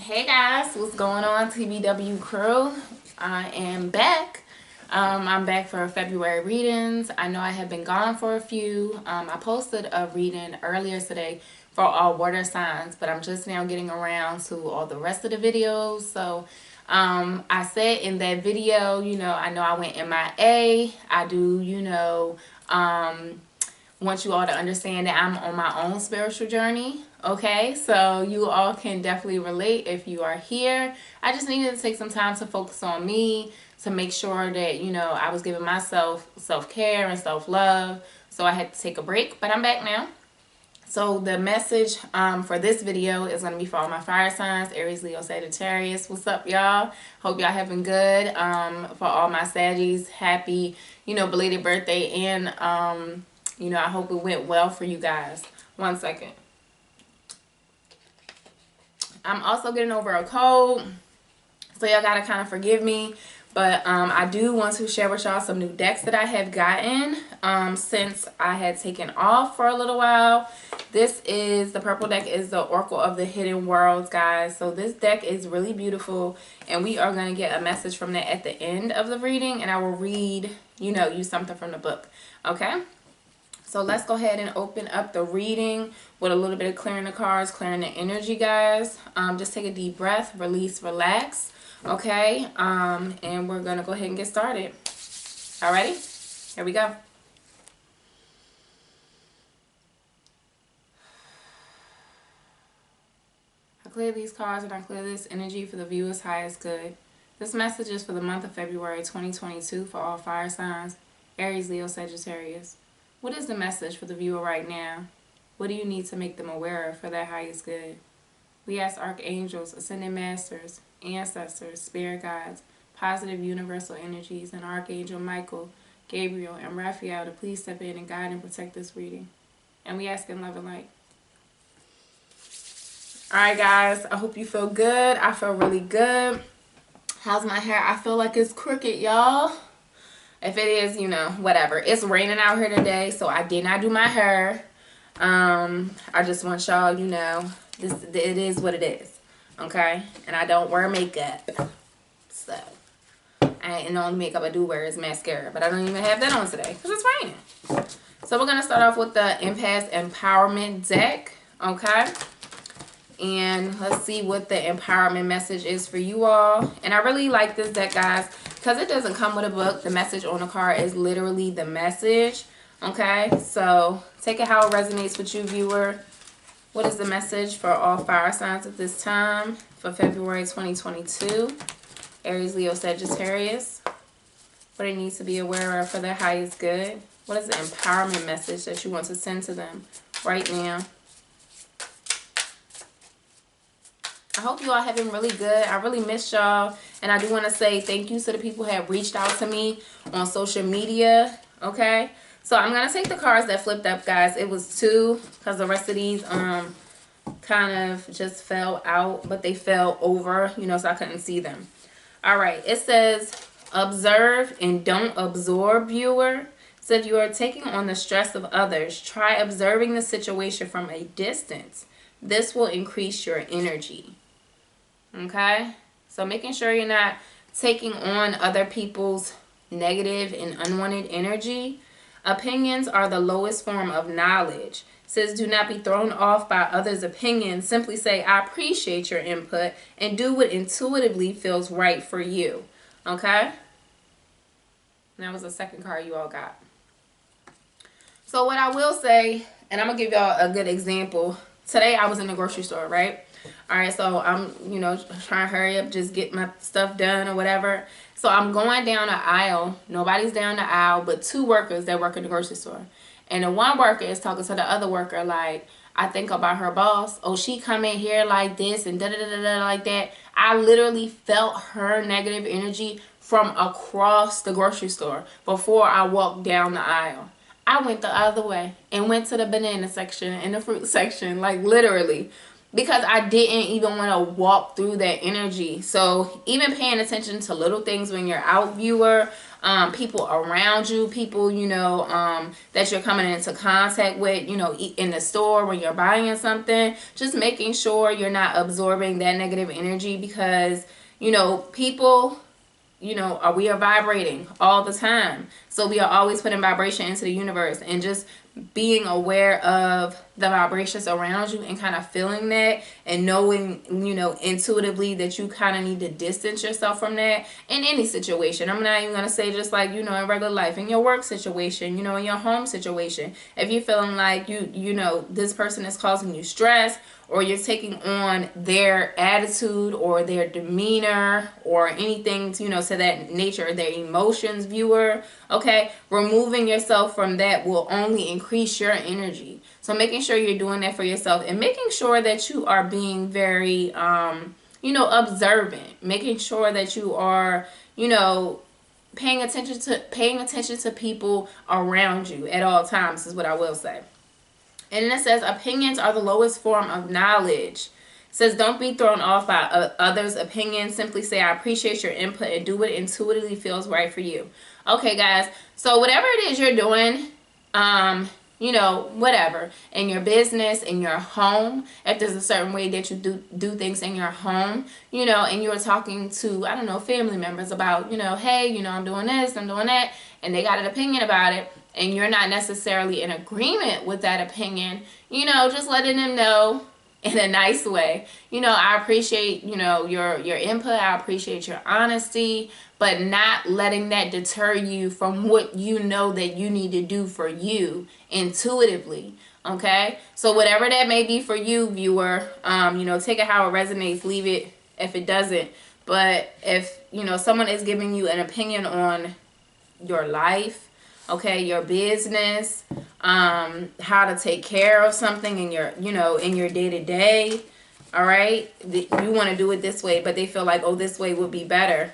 Hey guys, what's going on, TBW crew? I am back. I'm back for February readings. I know I have been gone for a few. I posted a reading earlier today for all water signs, but I'm just now getting around to all the rest of the videos. So I said in that video, I know I went MIA. I do, want you all to understand that I'm on my own spiritual journey. Okay, so you all can definitely relate if you are here. I just needed to take some time to focus on me, to make sure that I was giving myself self-care and self-love. So I had to take a break, but I'm back now. So the message for this video is going to be for all my fire signs: Aries, Leo, Sagittarius. What's up, y'all? Hope y'all having good. For all my Saggies, happy belated birthday, and I hope it went well for you guys. One second. I'm also getting over a cold, so y'all gotta kind of forgive me. But I do want to share with y'all some new decks that I have gotten since I had taken off for a little while. This is, the purple deck is the Oracle of the Hidden Worlds, guys. So this deck is really beautiful, and we are going to get a message from that at the end of the reading, and I will read, you something from the book, okay? So let's go ahead and open up the reading with a little bit of clearing the cards, clearing the energy, guys. Just take a deep breath, release, relax, okay? And we're going to go ahead and get started. Alrighty? Here we go. I clear these cards and I clear this energy for the viewer's highest good. This message is for the month of February 2022 for all fire signs: Aries, Leo, Sagittarius. What is the message for the viewer right now? What do you need to make them aware of for their highest good? We ask archangels, ascended masters, ancestors, spirit guides, positive universal energies, and Archangel Michael, Gabriel, and Raphael to please step in and guide and protect this reading. And we ask in love and light. Alright guys, I hope you feel good. I feel really good. How's my hair? I feel like it's crooked, y'all. If it is, whatever. It's raining out here today, so I did not do my hair. I just want y'all, it is what it is, okay? And I don't wear makeup, so and the only makeup I do wear is mascara, but I don't even have that on today because it's raining. So we're gonna start off with the Empath Empowerment deck, okay? And let's see what the empowerment message is for you all. And I really like this deck, guys, because it doesn't come with a book. The message on the card is literally the message, okay? So take it how it resonates with you, viewer. What is the message for all fire signs at this time for February 2022? Aries, Leo, Sagittarius. What it needs to be aware of for their highest good. What is the empowerment message that you want to send to them right now? I hope you all have been really good. I really miss y'all. And I do want to say thank you to the people who have reached out to me on social media. Okay. So I'm going to take the cards that flipped up, guys. It was 2 because the rest of these kind of just fell out. But they fell over, so I couldn't see them. All right. It says, observe and don't absorb, viewer. So if you are taking on the stress of others, try observing the situation from a distance. This will increase your energy. Okay, so making sure you're not taking on other people's negative and unwanted energy. Opinions are the lowest form of knowledge. It says do not be thrown off by others' opinions. Simply say, I appreciate your input, and do what intuitively feels right for you. Okay, and that was the second card you all got. So what I will say, and I'm gonna give y'all a good example. Today I was in the grocery store, right? All right, so I'm, trying to hurry up, just get my stuff done or whatever. So I'm going down the aisle. Nobody's down the aisle but 2 workers that work in the grocery store. And the one worker is talking to the other worker like, I think about her boss. Oh, she come in here like this and da-da-da-da-da like that. I literally felt her negative energy from across the grocery store before I walked down the aisle. I went the other way and went to the banana section and the fruit section, like literally. Because I didn't even want to walk through that energy. So even paying attention to little things when you're out, viewer, people around you, people, you know, that you're coming into contact with, you know, in the store when you're buying something. Just making sure you're not absorbing that negative energy, because, you know, people, you know, we are vibrating all the time. So we are always putting vibration into the universe, and just being aware of the vibrations around you and kind of feeling that and knowing, you know, intuitively that you kind of need to distance yourself from that in any situation. I'm not even going to say just like, you know, in regular life, in your work situation, you know, in your home situation. If you're feeling like you know, this person is causing you stress, or you're taking on their attitude or their demeanor or anything, you know, to that nature, their emotions, viewer, okay, removing yourself from that will only increase your energy. So making sure you're doing that for yourself, and making sure that you are being very, you know, observant, making sure that you are, you know, paying attention to people around you at all times is what I will say. And then it says, opinions are the lowest form of knowledge. It says, don't be thrown off by others' opinions. Simply say, I appreciate your input, and do what intuitively feels right for you. Okay, guys. So whatever it is you're doing, you know, whatever, in your business, in your home, if there's a certain way that you do things in your home, you know, and you're talking to, I don't know, family members about, you know, hey, you know, I'm doing this, I'm doing that, and they got an opinion about it, and you're not necessarily in agreement with that opinion, you know, just letting them know in a nice way. You know, I appreciate, you know, your input. I appreciate your honesty, but not letting that deter you from what you know that you need to do for you intuitively. Okay? So whatever that may be for you, viewer, you know, take it how it resonates, leave it if it doesn't. But if, you know, someone is giving you an opinion on your life, okay, your business, how to take care of something in your, you know, in your day-to-day, all right, you want to do it this way, but they feel like, oh, this way would be better.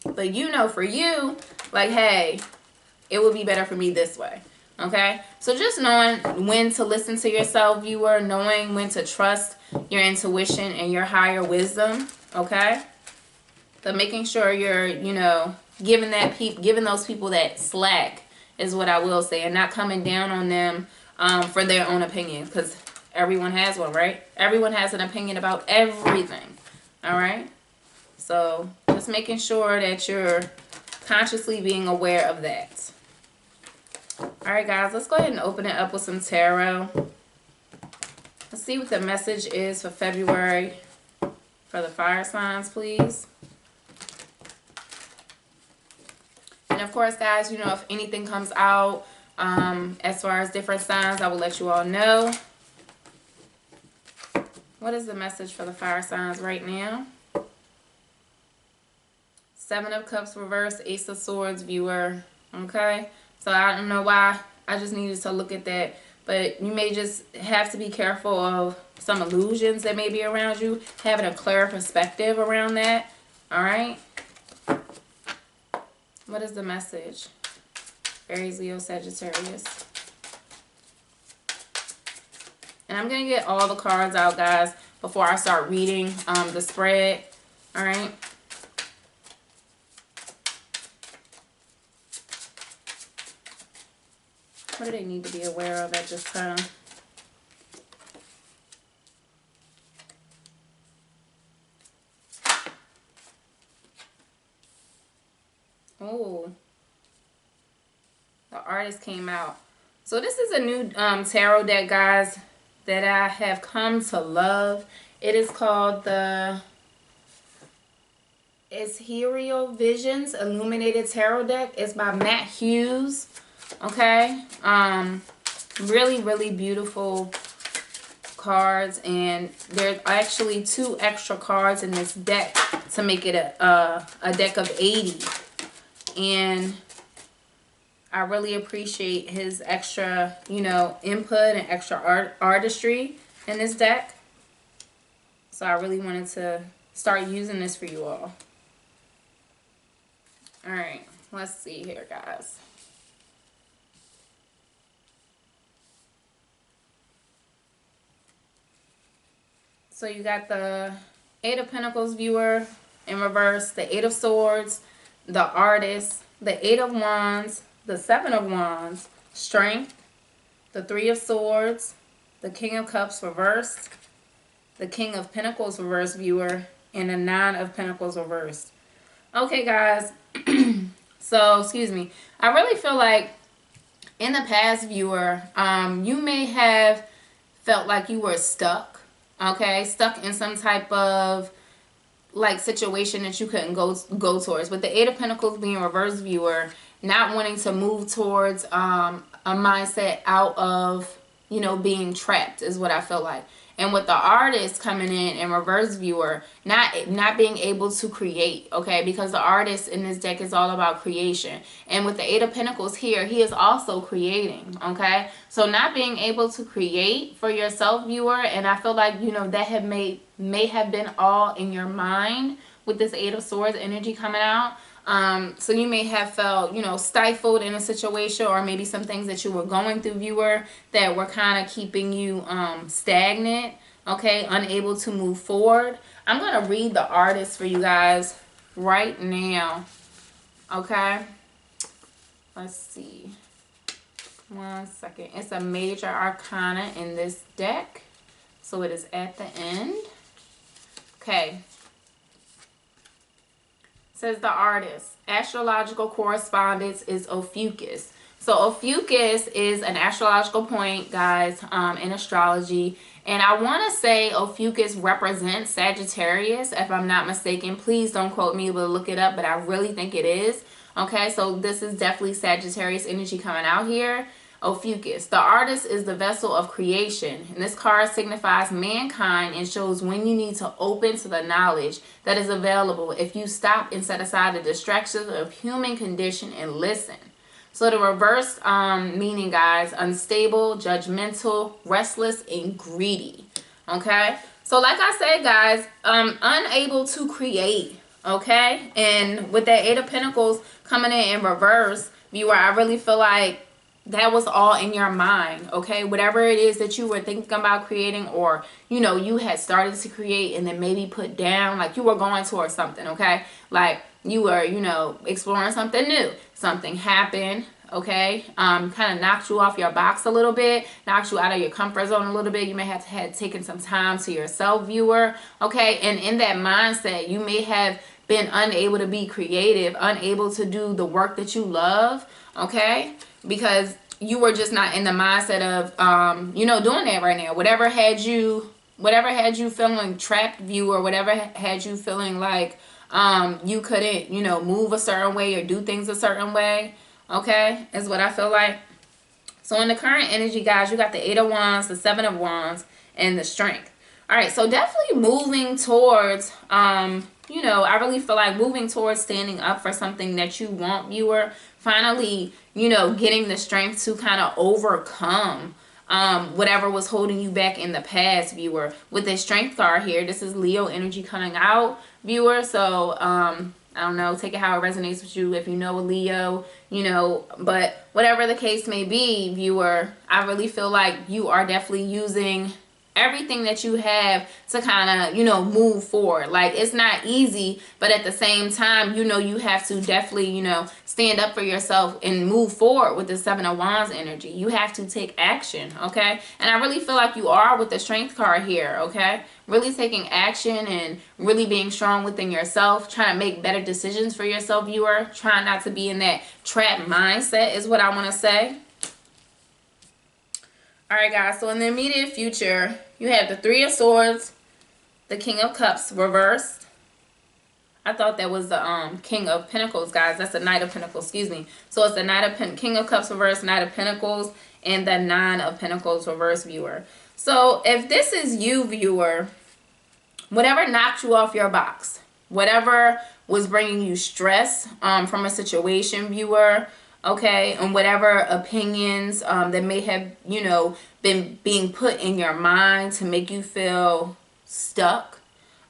But you know, for you, like, hey, it would be better for me this way. Okay, so just knowing when to listen to yourself, viewer, knowing when to trust your intuition and your higher wisdom. Okay, but making sure you're, you know, giving those people that slack is what I will say, and not coming down on them for their own opinions, because everyone has one, right? Everyone has an opinion about everything. All right, so just making sure that you're consciously being aware of that. All right, guys, let's go ahead and open it up with some tarot. Let's see what the message is for February for the fire signs, please. And of course, guys, you know, if anything comes out as far as different signs, I will let you all know. What is the message for the fire signs right now? Seven of Cups reverse, Ace of Swords, viewer. Okay, so I don't know why I just needed to look at that, but you may just have to be careful of some illusions that may be around you, having a clear perspective around that. All right, what is the message? Aries, Leo, Sagittarius. And I'm going to get all the cards out, guys, before I start reading the spread. All right. What do they need to be aware of at this time? Oh, the Artist came out. So this is a new tarot deck, guys, that I have come to love. It is called the Ethereal Visions Illuminated Tarot Deck. It's by Matt Hughes. Okay, really, really beautiful cards, and there's actually 2 extra cards in this deck to make it a deck of 80. And I really appreciate his extra, you know, input and extra artistry in this deck. So I really wanted to start using this for you all. All right, let's see here, guys. So you got the 8 of Pentacles, viewer, in reverse, the 8 of Swords, the Artist, the Eight of Wands, the Seven of Wands, Strength, the Three of Swords, the King of Cups reversed, the King of Pentacles reversed, viewer, and the Nine of Pentacles reversed. Okay, guys. So, excuse me. I really feel like in the past, viewer, you may have felt like you were stuck. Okay, stuck in some type of like situation that you couldn't go towards. With the Eight of Pentacles being reverse, viewer, not wanting to move towards a mindset out of, you know, being trapped is what I feel like. And with the Artist coming in reverse, viewer, not being able to create, okay, because the Artist in this deck is all about creation. And with the Eight of Pentacles here, he is also creating, okay. So not being able to create for yourself, viewer, and I feel like, you know, that may have been all in your mind with this Eight of Swords energy coming out. So you may have felt, you know, stifled in a situation, or maybe some things that you were going through, viewer, that were kind of keeping you stagnant, okay, unable to move forward. I'm going to read the Artist for you guys right now, okay. Let's see. One second. It's a major arcana in this deck, so it is at the end. Okay. Says the Artist, astrological correspondence is Ophiuchus. So Ophiuchus is an astrological point, guys, in astrology. And I want to say Ophiuchus represents Sagittarius, if I'm not mistaken. Please don't quote me, but look it up, but I really think it is. Okay, so this is definitely Sagittarius energy coming out here. Ophiuchus. The Artist is the vessel of creation, and this card signifies mankind and shows when you need to open to the knowledge that is available if you stop and set aside the distractions of human condition and listen. So the reverse meaning, guys, unstable, judgmental, restless, and greedy. Okay, so like I said, guys, unable to create. Okay, and with that Eight of Pentacles coming in reverse, viewer, I really feel like that was all in your mind, okay? Whatever it is that you were thinking about creating, or, you know, you had started to create and then maybe put down, like you were going towards something, okay? Like you were, you know, exploring something new. Something happened, okay? Kind of knocked you off your box a little bit, knocked you out of your comfort zone a little bit. You may have taken some time to yourself, viewer, okay? And in that mindset, you may have been unable to be creative, unable to do the work that you love, okay? Because you were just not in the mindset of, you know, doing that right now. Whatever had you feeling trapped, viewer, whatever had you feeling like you couldn't, you know, move a certain way or do things a certain way, okay, is what I feel like. So in the current energy, guys, you got the Eight of Wands, the Seven of Wands, and the Strength. All right, so definitely moving towards, you know, I really feel like moving towards standing up for something that you want, viewer. Finally, you know, getting the strength to kind of overcome whatever was holding you back in the past, viewer. With this Strength card here, this is Leo energy coming out, viewer. So, I don't know, take it how it resonates with you. If you know a Leo, you know, but whatever the case may be, viewer, I really feel like you are definitely using everything that you have to kind of, you know, move forward. Like, it's not easy, but at the same time, you know, you have to definitely, you know, stand up for yourself and move forward with the Seven of Wands energy. You have to take action, okay? And I really feel like you are with the Strength card here, okay? Really taking action and really being strong within yourself, trying to make better decisions for yourself, viewer. Trying not to be in that trap mindset is what I want to say. Alright, guys, so in the immediate future, you have the Three of Swords, the King of Cups reversed. I thought that was the King of Pentacles, guys. That's the Knight of Pentacles, excuse me. So it's the King of Cups reversed, Knight of Pentacles, and the Nine of Pentacles reversed, viewer. So if this is you, viewer, whatever knocked you off your box, whatever was bringing you stress from a situation, viewer, okay, and whatever opinions that may have, you know, been being put in your mind to make you feel stuck,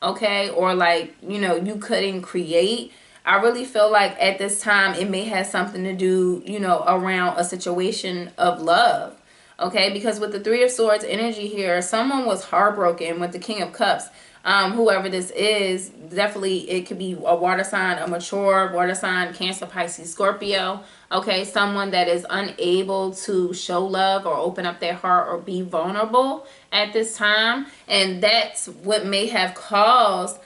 okay, or like, you know, you couldn't create. I really feel like at this time it may have something to do, you know, around a situation of love, Okay, because with the Three of Swords energy here, someone was heartbroken with the King of Cups. Whoever this is, definitely it could be a water sign, a mature water sign, Cancer, Pisces, Scorpio. Okay, someone that is unable to show love or open up their heart or be vulnerable at this time. And that's what may have caused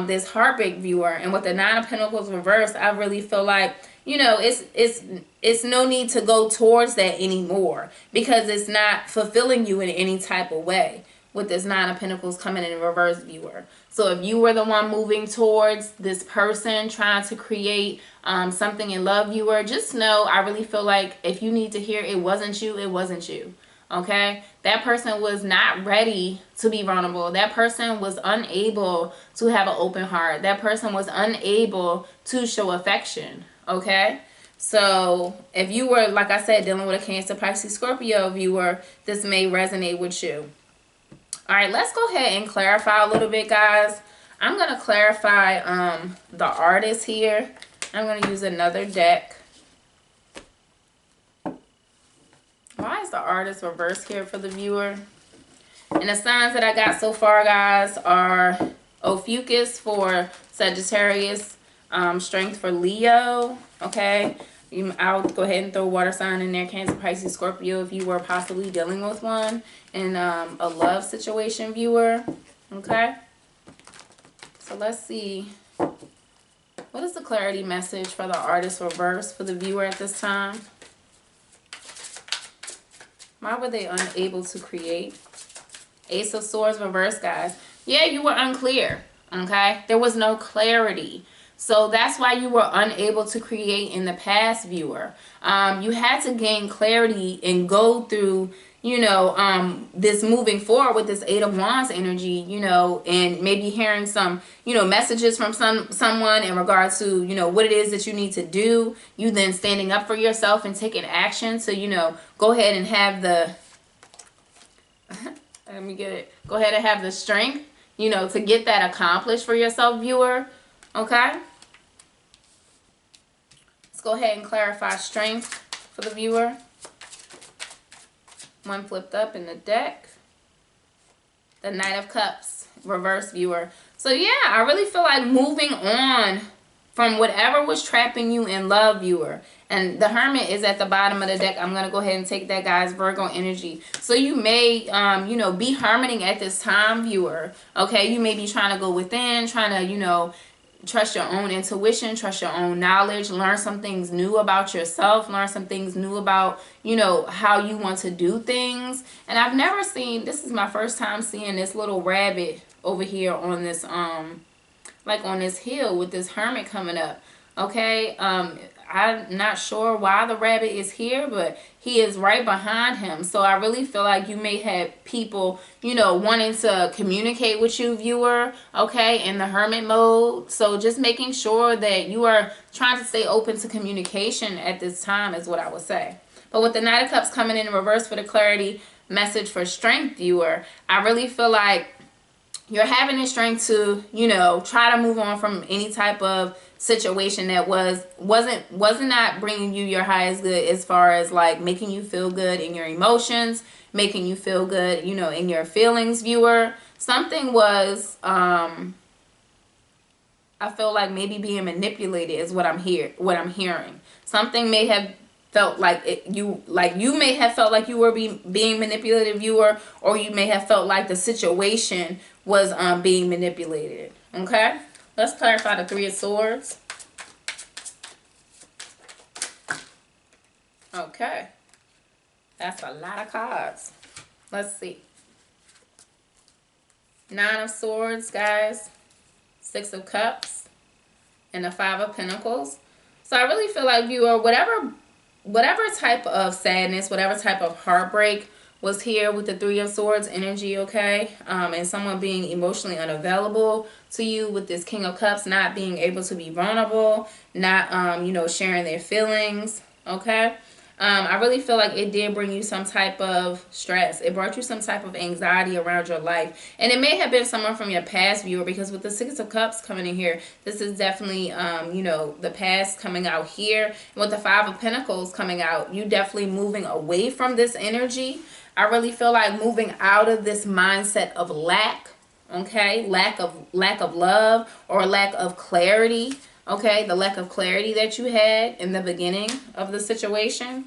this heartbreak, viewer. And with the Nine of Pentacles reversed, I really feel like, you know, it's no need to go towards that anymore, because it's not fulfilling you in any type of way with this Nine of Pentacles coming in reverse, viewer. So if you were the one moving towards this person trying to create something in love, viewer, just know I really feel like if you need to hear it wasn't you, it wasn't you. Okay, that person was not ready to be vulnerable. That person was unable to have an open heart. That person was unable to show affection. Okay, so if you were, like I said, dealing with a Cancer, Pisces, Scorpio viewer, this may resonate with you. All right, let's go ahead and clarify a little bit, guys. I'm going to clarify the artist here. I'm going to use another deck. Why is the artist reversed here for the viewer? And the signs that I got so far, guys, are Ophiuchus for Sagittarius, Strength for Leo. Okay, I'll go ahead and throw water sign in there, Cancer, Pisces, Scorpio, if you were possibly dealing with one in a love situation, viewer. Okay, so let's see. What is the clarity message for the artist reverse for the viewer at this time? Why were they unable to create? Ace of Swords reverse, guys. Yeah, you were unclear. Okay, there was no clarity. So that's why you were unable to create in the past, viewer. You had to gain clarity and go through, you know, this moving forward with this Eight of Wands energy, you know, and maybe hearing some, you know, messages from someone in regards to, you know, what it is that you need to do. You then standing up for yourself and taking action to, you know, go ahead and have the, let me get it, go ahead and have the strength, you know, to get that accomplished for yourself, viewer. Okay, let's go ahead and clarify strength for the viewer. One flipped up in the deck. The Knight of Cups, reverse, viewer. So yeah, I really feel like moving on from whatever was trapping you in love, viewer. And the Hermit is at the bottom of the deck. I'm going to go ahead and take that, guys, Virgo energy. So you may, you know, be hermiting at this time, viewer. Okay, you may be trying to go within, trying to, you know, trust your own intuition, trust your own knowledge, learn some things new about yourself, learn some things new about, you know, how you want to do things. And I've never seen, this is my first time seeing this little rabbit over here on this, like on this hill with this hermit coming up. Okay, I'm not sure why the rabbit is here, but he is right behind him. So I really feel like you may have people, you know, wanting to communicate with you, viewer, okay, in the hermit mode. So just making sure that you are trying to stay open to communication at this time is what I would say. But with the Knight of Cups coming in reverse for the clarity message for strength, viewer, I really feel like you're having the strength to, you know, try to move on from any type of situation that wasn't not bringing you your highest good, as far as like making you feel good in your emotions, making you feel good, you know, in your feelings, viewer. Something was I feel like maybe being manipulated is what I'm hearing. Something may have felt like you may have felt like you were being manipulated, viewer, or you may have felt like the situation was being manipulated. Okay, let's clarify the Three of Swords. Okay, that's a lot of cards. Let's see. Nine of Swords, guys. Six of Cups, and the Five of Pentacles. So I really feel like, viewer, whatever type of sadness, whatever type of heartbreak was here with the Three of Swords energy, okay, and someone being emotionally unavailable to you with this King of Cups, not being able to be vulnerable, not, you know, sharing their feelings, okay. I really feel like it did bring you some type of stress. It brought you some type of anxiety around your life. And it may have been someone from your past viewer, because with the Six of Cups coming in here, this is definitely, you know, the past coming out here. And with the Five of Pentacles coming out, you definitely moving away from this energy. I really feel like moving out of this mindset of lack, okay? Lack of love or lack of clarity. Okay, the lack of clarity that you had in the beginning of the situation.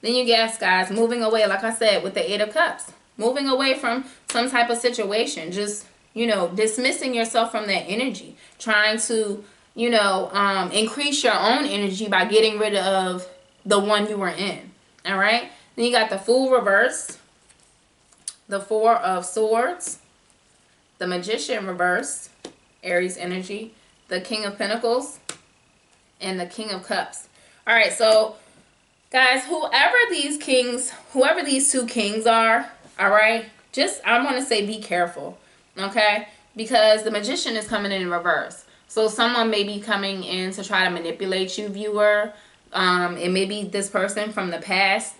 Then you guys, moving away, like I said, with the Eight of Cups. Moving away from some type of situation. Just, you know, dismissing yourself from that energy. Trying to, you know, increase your own energy by getting rid of the one you were in. All right? Then you got the Fool reverse. The Four of Swords. The Magician reverse. Aries energy. The King of Pentacles, and the King of Cups. All right, so guys, whoever these two kings are, all right, just, I want to say be careful, okay? Because the Magician is coming in reverse. So someone may be coming in to try to manipulate you, viewer. It may be this person from the past,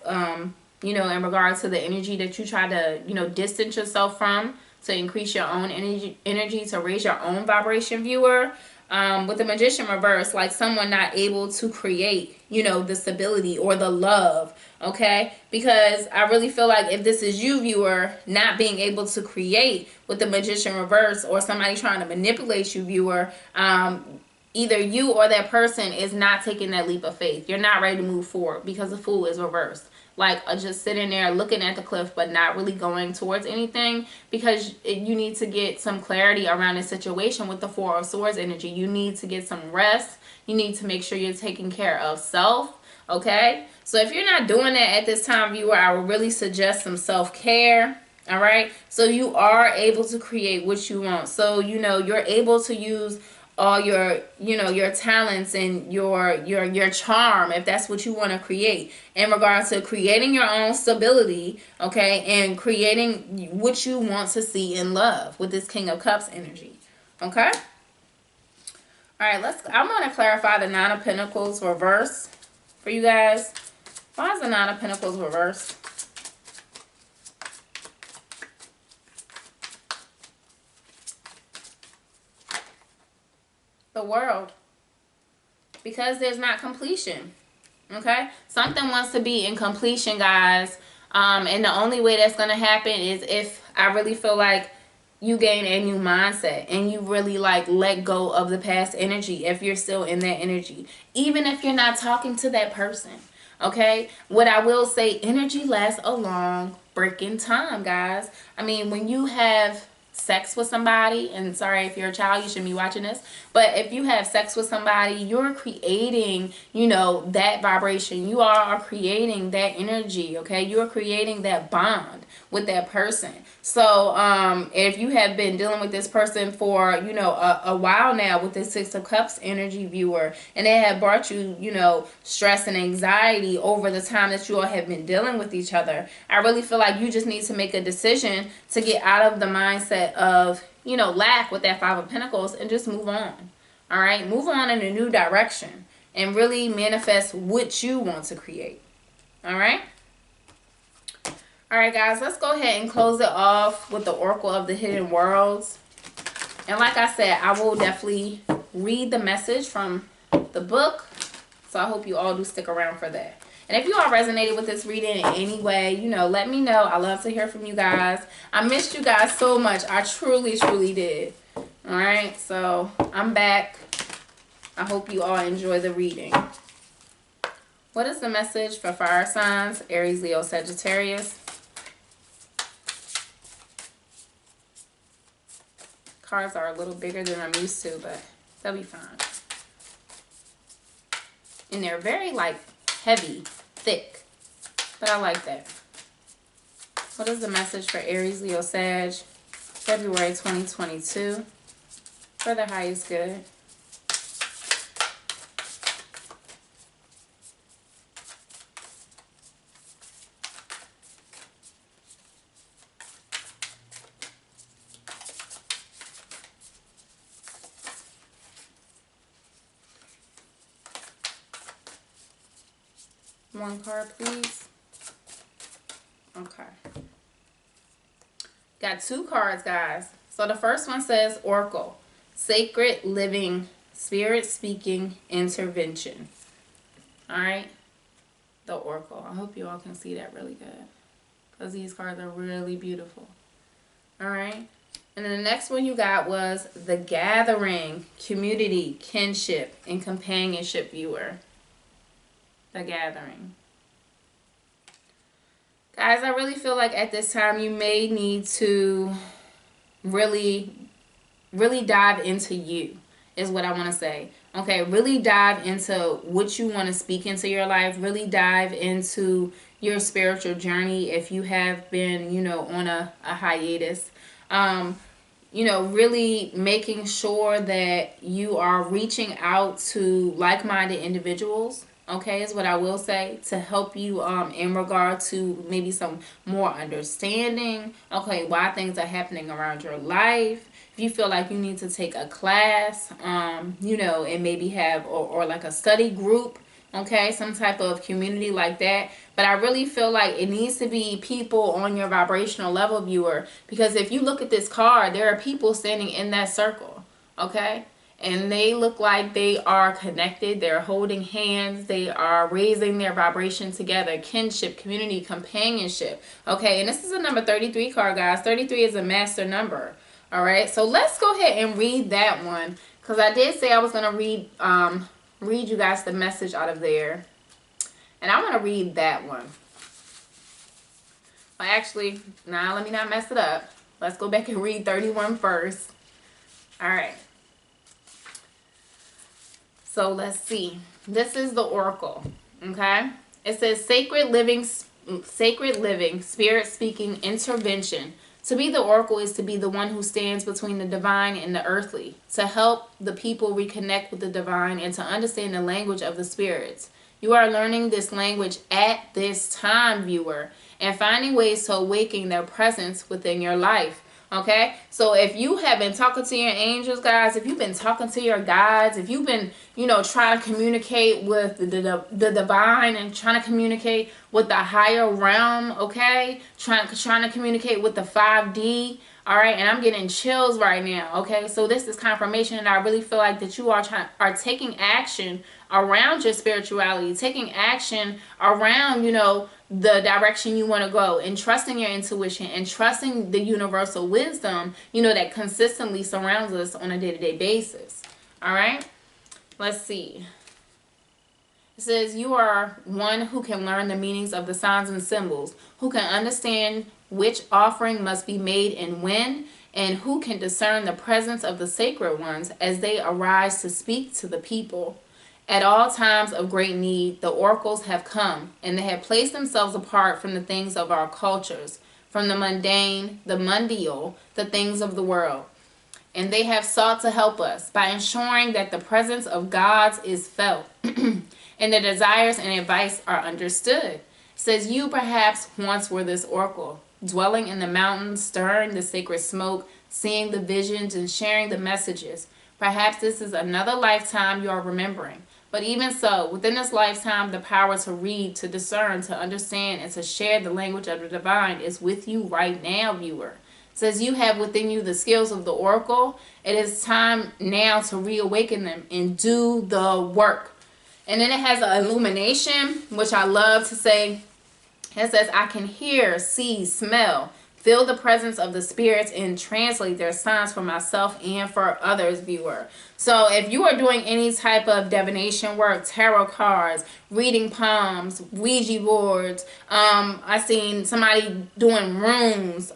you know, in regards to the energy that you try to, you know, distance yourself from to increase your own energy to raise your own vibration, viewer. With the Magician reverse, like someone not able to create, you know, the stability or the love, okay? Because I really feel like if this is you, viewer, not being able to create with the Magician reverse, or somebody trying to manipulate you, viewer, either you or that person is not taking that leap of faith. You're not ready to move forward because the Fool is reversed. Like, just sitting there looking at the cliff but not really going towards anything, because you need to get some clarity around the situation with the Four of Swords energy. You need to get some rest. You need to make sure you're taking care of self, okay? So if you're not doing that at this time, viewer, I would really suggest some self-care, all right? So you are able to create what you want. So, you know, you're able to use all your, you know, your talents and your charm, if that's what you want to create, in regards to creating your own stability, okay, and creating what you want to see in love with this King of Cups energy, okay? All right, I'm going to clarify the Nine of Pentacles reverse for you guys. Why is the Nine of Pentacles reverse? The World. Because there's not completion, okay? Something wants to be in completion, guys, and the only way that's going to happen is if I really feel like you gain a new mindset and you really like let go of the past energy. If you're still in that energy, even if you're not talking to that person, okay? What I will say, energy lasts a long freaking time, guys. I mean, when you have sex with somebody, and sorry if you're a child, you shouldn't be watching this, but if you have sex with somebody, you're creating, you know, that vibration. You are creating that energy, okay? You're creating that bond with that person. So if you have been dealing with this person for, you know, a while now with this Six of Cups energy, viewer, and they have brought you, you know, stress and anxiety over the time that you all have been dealing with each other, I really feel like you just need to make a decision to get out of the mindset of, you know, lack with that Five of Pentacles and just move on. All right, move on in a new direction and really manifest what you want to create. All right. All right, guys, let's go ahead and close it off with the Oracle of the Hidden Worlds. And like I said, I will definitely read the message from the book. So I hope you all do stick around for that. And if you all resonated with this reading in any way, you know, let me know. I love to hear from you guys. I missed you guys so much. I truly, truly did. All right, so I'm back. I hope you all enjoy the reading. What is the message for fire signs? Aries, Leo, Sagittarius. Cards are a little bigger than I'm used to, but they'll be fine. And they're very, like, heavy, thick. But I like that. What is the message for Aries, Leo, Sag, February 2022? For the highest good. one card, please. Okay. Got 2 cards, guys. So the first one says Oracle, Sacred Living, Spirit Speaking Intervention. All right. The Oracle. I hope you all can see that really good, because these cards are really beautiful. All right. And then the next one you got was the Gathering, Community, Kinship, and Companionship Viewer. The Gathering. Guys, I really feel like at this time you may need to really dive into you, is what I want to say. Okay, really dive into what you want to speak into your life. Really dive into your spiritual journey if you have been, you know, on a hiatus. You know, really making sure that you are reaching out to like-minded individuals, okay, is what I will say, to help you in regard to maybe some more understanding, okay, why things are happening around your life. If you feel like you need to take a class, you know, and maybe have, or like a study group, okay, some type of community like that. But I really feel like it needs to be people on your vibrational level, viewer, because if you look at this card, there are people standing in that circle, okay, and they look like they are connected. They're holding hands. They are raising their vibration together. Kinship, community, companionship, okay. And this is a number 33 card, guys. 33 is a master number. All right, so let's go ahead and read that one, because I did say I was going to read you guys the message out of there. And I'm going to read that one. Well, actually, now let me not mess it up. Let's go back and read 31 first. All right. So let's see. This is the Oracle, okay? It says Sacred Living, Spirit Speaking Intervention. To be the Oracle is to be the one who stands between the divine and the earthly, to help the people reconnect with the divine and to understand the language of the spirits. You are learning this language at this time, viewer, and finding ways to awaken their presence within your life. Okay, so if you have been talking to your angels, guys, if you've been talking to your guides, if you've been, you know, trying to communicate with the divine and trying to communicate with the higher realm, okay, trying to communicate with the 5D, all right, and I'm getting chills right now, okay, so this is confirmation, and I really feel like that you are taking action around your spirituality, taking action around, you know, the direction you want to go, and trusting your intuition and trusting the universal wisdom, you know, that consistently surrounds us on a day-to-day basis. All right, let's see. It says you are one who can learn the meanings of the signs and symbols, who can understand which offering must be made and when, and who can discern the presence of the sacred ones as they arise to speak to the people. At all times of great need, the oracles have come, and they have placed themselves apart from the things of our cultures, from the mundane, the mundial, the things of the world. And they have sought to help us by ensuring that the presence of God's is felt, and the desires and advice are understood. It says you perhaps once were this oracle, dwelling in the mountains, stirring the sacred smoke, seeing the visions and sharing the messages. Perhaps this is another lifetime you are remembering. But even so, within this lifetime, the power to read, to discern, to understand, and to share the language of the divine is with you right now, viewer. It says you have within you the skills of the oracle. It is time now to reawaken them and do the work. And then it has an illumination, which I love to say. It says, I can hear, see, smell, feel the presence of the spirits, and translate their signs for myself and for others, viewer. So if you are doing any type of divination work, tarot cards, reading palms, Ouija boards, I seen somebody doing runes,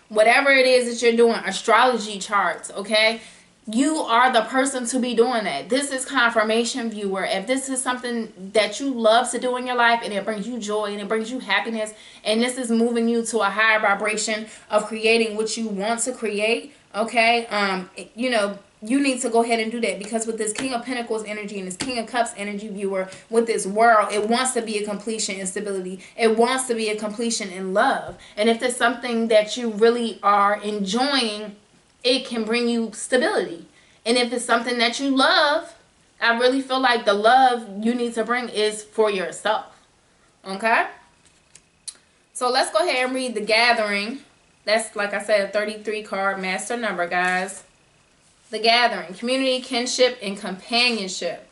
whatever it is that you're doing, astrology charts, okay? You are the person to be doing that. This is confirmation, viewer. If this is something that you love to do in your life and it brings you joy and it brings you happiness, and this is moving you to a higher vibration of creating what you want to create, okay, you know, you need to go ahead and do that, because with this King of Pentacles energy and this King of Cups energy, viewer, with this world, it wants to be a completion in stability. It wants to be a completion in love. And if there's something that you really are enjoying, it can bring you stability. And if it's something that you love, I really feel like the love you need to bring is for yourself. Okay? So let's go ahead and read the Gathering. That's, like I said, a 33 card master number, guys. The Gathering, community, kinship, and companionship.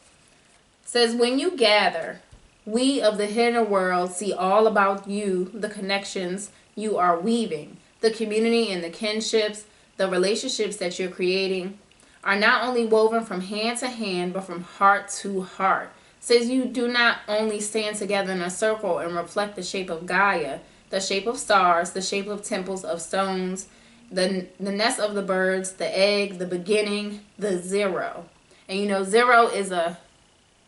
It says, when you gather, we of the hidden world see all about you, the connections you are weaving, the community and the kinships, the relationships that you're creating are not only woven from hand to hand, but from heart to heart. It says you do not only stand together in a circle and reflect the shape of Gaia, the shape of stars, the shape of temples of stones, the nest of the birds, the egg, the beginning, the zero. And you know, zero is a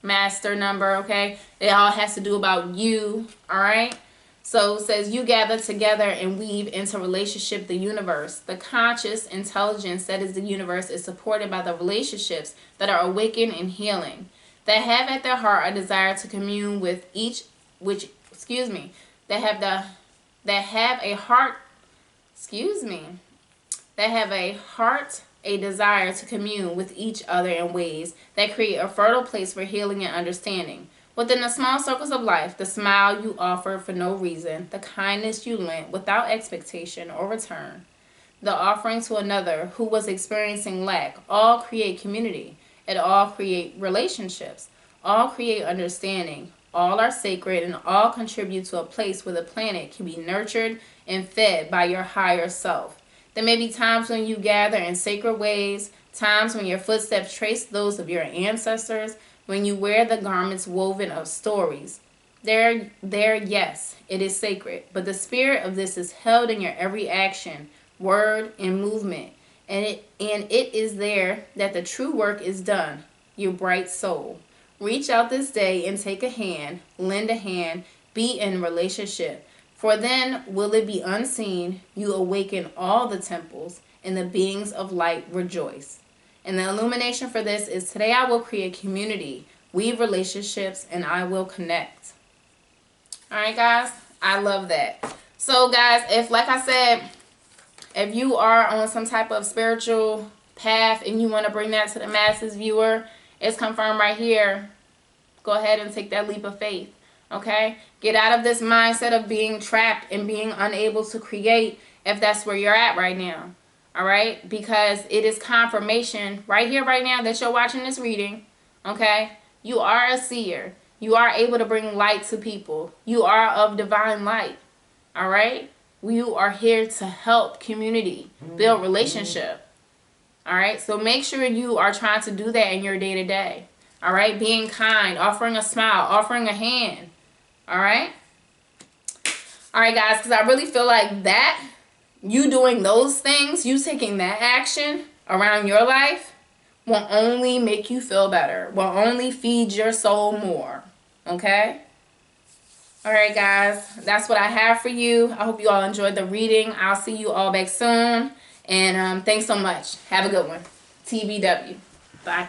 master number, okay? It all has to do about you, all right? So it says you gather together and weave into relationship the universe. The conscious intelligence that is the universe is supported by the relationships that are awakened and healing, that have at their heart a desire to commune with each, that have a heart, a desire to commune with each other in ways that create a fertile place for healing and understanding. Within the small circles of life, the smile you offered for no reason, the kindness you lent without expectation or return, the offering to another who was experiencing lack, all create community. It all create relationships. All create understanding. All are sacred and all contribute to a place where the planet can be nurtured and fed by your higher self. There may be times when you gather in sacred ways, times when your footsteps trace those of your ancestors, when you wear the garments woven of stories. There, yes, it is sacred, but the spirit of this is held in your every action, word, and movement, and it is there that the true work is done, your bright soul. Reach out this day and take a hand, lend a hand, be in relationship. For then will it be unseen, you awaken all the temples, and the beings of light rejoice. And the illumination for this is today I will create community, weave relationships, and I will connect. Alright guys, I love that. So guys, if like I said, if you are on some type of spiritual path and you want to bring that to the masses viewer, it's confirmed right here. Go ahead and take that leap of faith. Okay? Get out of this mindset of being trapped and being unable to create if that's where you're at right now. Alright? Because it is confirmation right here, right now that you're watching this reading. Okay? You are a seer. You are able to bring light to people. You are of divine light. Alright? You are here to help community, build relationship. Alright? So make sure you are trying to do that in your day-to-day. Alright? Being kind, offering a smile, offering a hand. Alright? Alright guys, because I really feel like that, you doing those things, you taking that action around your life will only make you feel better. Will only feed your soul more. Okay? Alright guys, that's what I have for you. I hope you all enjoyed the reading. I'll see you all back soon. And thanks so much. Have a good one. TBW. Bye.